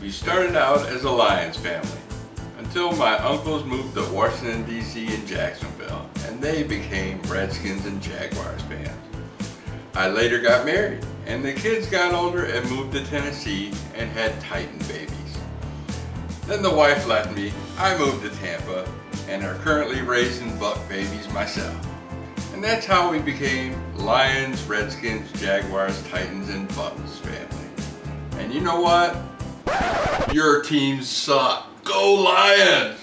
We started out as a Lions family until my uncles moved to Washington, D.C. and Jacksonville, and they became Redskins and Jaguars fans. I later got married, and the kids got older and moved to Tennessee and had Titan babies. Then the wife left me, I moved to Tampa, and are currently raising Buck babies myself. And that's how we became Lions, Redskins, Jaguars, Titans, and Bucks family. And you know what? Your teams suck. Go Lions!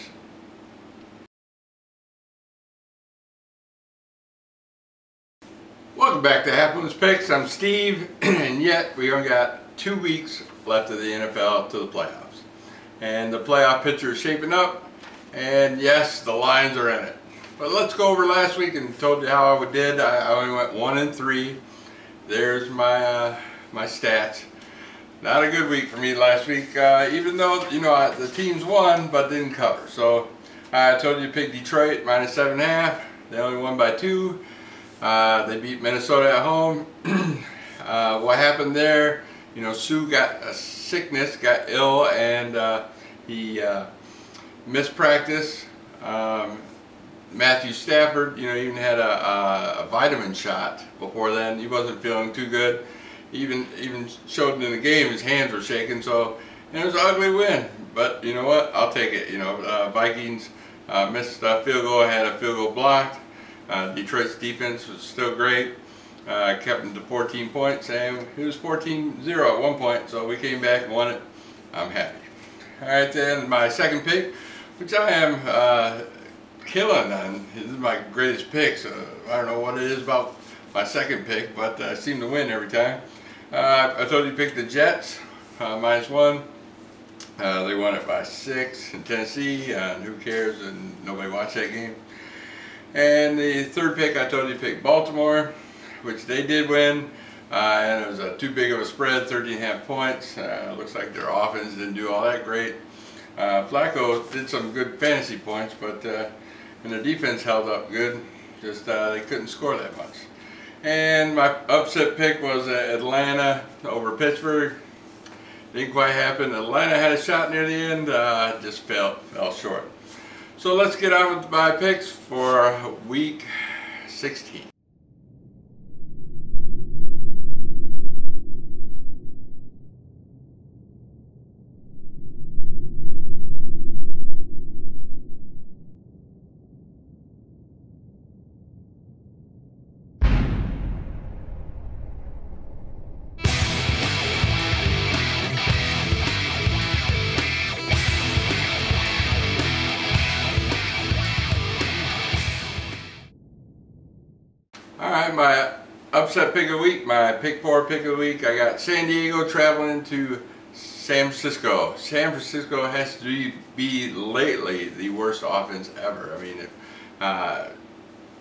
Welcome back to Happiness Picks. I'm Steve, and yet we only got 2 weeks left of the NFL to the playoffs. And the playoff picture is shaping up, and yes, the Lions are in it. But let's go over last week and told you how I did. I only went 1-3. There's my my stats. Not a good week for me last week, even though, you know, the teams won but didn't cover. So I told you to pick Detroit -7.5. They only won by 2. They beat Minnesota at home. What happened there? You know, Sue got a sickness, got ill, and he missed practice. Matthew Stafford, you know, even had a vitamin shot before then. He wasn't feeling too good. Even showed it in the game, his hands were shaking. So it was an ugly win. But you know what? I'll take it. You know, Vikings missed a field goal, had a field goal blocked. Detroit's defense was still great. Kept them to 14 points, and it was 14-0 at one point. So we came back and won it. I'm happy. All right, then my second pick, which I am killing on. This is my greatest pick, so I don't know what it is about my second pick, but I seem to win every time. I told you to pick the Jets, -1. They won it by 6 in Tennessee, and who cares, and nobody watched that game. And the third pick, I told you to pick Baltimore, which they did win, and it was too big of a spread, 13.5 points. Looks like their offense didn't do all that great. Flacco did some good fantasy points, but and their defense held up good. Just they couldn't score that much. And my upset pick was Atlanta over Pittsburgh. Didn't quite happen. Atlanta had a shot near the end, just fell short. So let's get on with my picks for week 16. Alright, my upset pick of the week, my pick 4 pick of the week, I got San Diego traveling to San Francisco. San Francisco has to be lately the worst offense ever. I mean,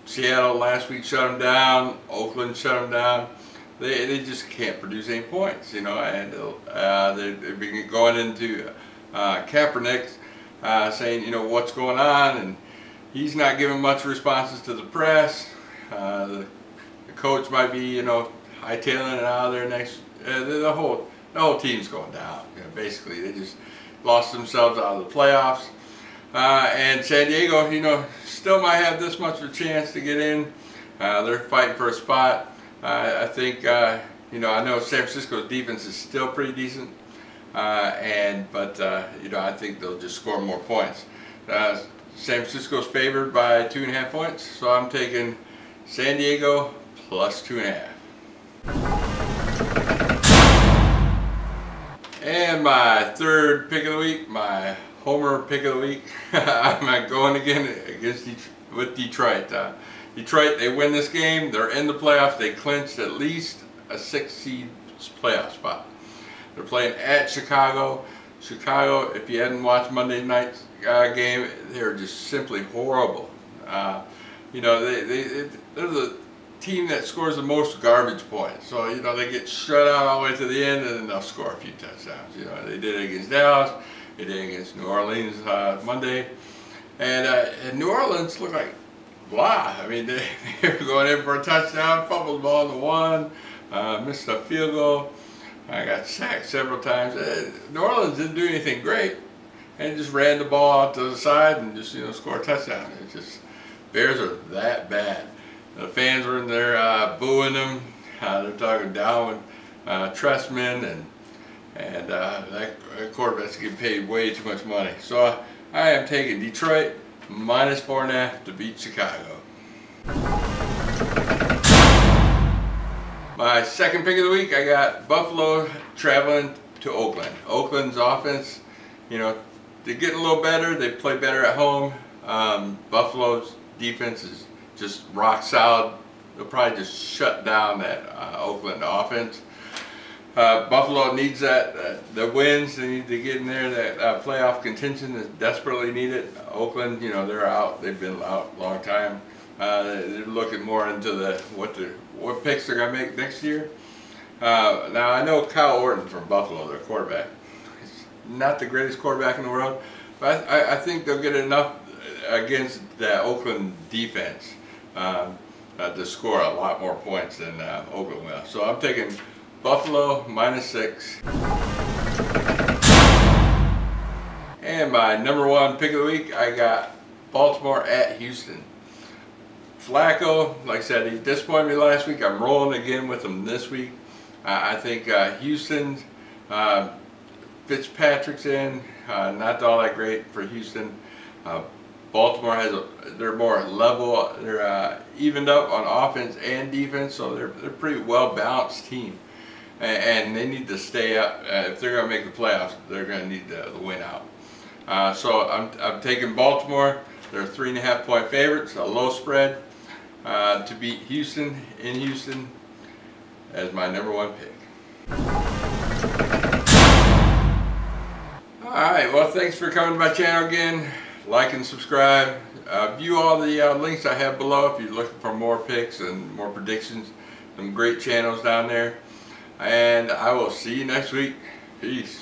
Seattle last week shut them down, Oakland shut them down. They just can't produce any points, you know, and they've been going into Kaepernick saying, you know, what's going on, and he's not giving much responses to the press. The coach might be, you know, hightailing it out of there next. The whole team's going down. You know, basically, they just lost themselves out of the playoffs. And San Diego, you know, still might have this much of a chance to get in. They're fighting for a spot. I think, you know, I know San Francisco's defense is still pretty decent, but you know, I think they'll just score more points. San Francisco's favored by 2.5 points, so I'm taking San Diego plus 2.5. And my third pick of the week, my homer pick of the week, I'm going again against Detroit. Detroit, they win this game, they're in the playoffs, they clinched at least a 6-seed playoff spot. They're playing at Chicago. Chicago, if you hadn't watched Monday night's game, they're just simply horrible. You know, they're the team that scores the most garbage points. So, you know, they get shut out all the way to the end, and then they'll score a few touchdowns. You know, they did it against Dallas, they did it against New Orleans Monday. And New Orleans looked like blah. I mean, they were going in for a touchdown, fumbled the ball to 1, missed a field goal. I got sacked several times. New Orleans didn't do anything great, and just ran the ball out to the side and just score a touchdown. It's just Bears are that bad. The fans were in there booing them. They're talking down with Trestman and that quarterback's getting paid way too much money. So I am taking Detroit -4.5 to beat Chicago. My second pick of the week, I got Buffalo traveling to Oakland. Oakland's offense, they're getting a little better. They play better at home. Buffalo's defense is just rock solid. They'll probably just shut down that Oakland offense. Buffalo needs the wins. They need to get in there. That playoff contention is desperately needed. Oakland, they're out. They've been out a long time. They're looking more into what picks they're gonna make next year. Now I know Kyle Orton from Buffalo, their quarterback. He's not the greatest quarterback in the world, but I think they'll get enough against the Oakland defense to score a lot more points than Oakland will. So I'm taking Buffalo -6. And my number one pick of the week, I got Baltimore at Houston. Flacco, like I said, he disappointed me last week. I'm rolling again with him this week. I think Houston, Fitzpatrick's in, not all that great for Houston. Baltimore they're more level, they're evened up on offense and defense, so they're a pretty well balanced team. And they need to stay up. If they're going to make the playoffs, they're going to need the win out. So I'm taking Baltimore. They're 3.5-point favorites, a low spread, to beat Houston in Houston as my number one pick. Alright, well, thanks for coming to my channel again. Like and subscribe. View all the links I have below if you're looking for more picks and more predictions. Some great channels down there. And I will see you next week. Peace.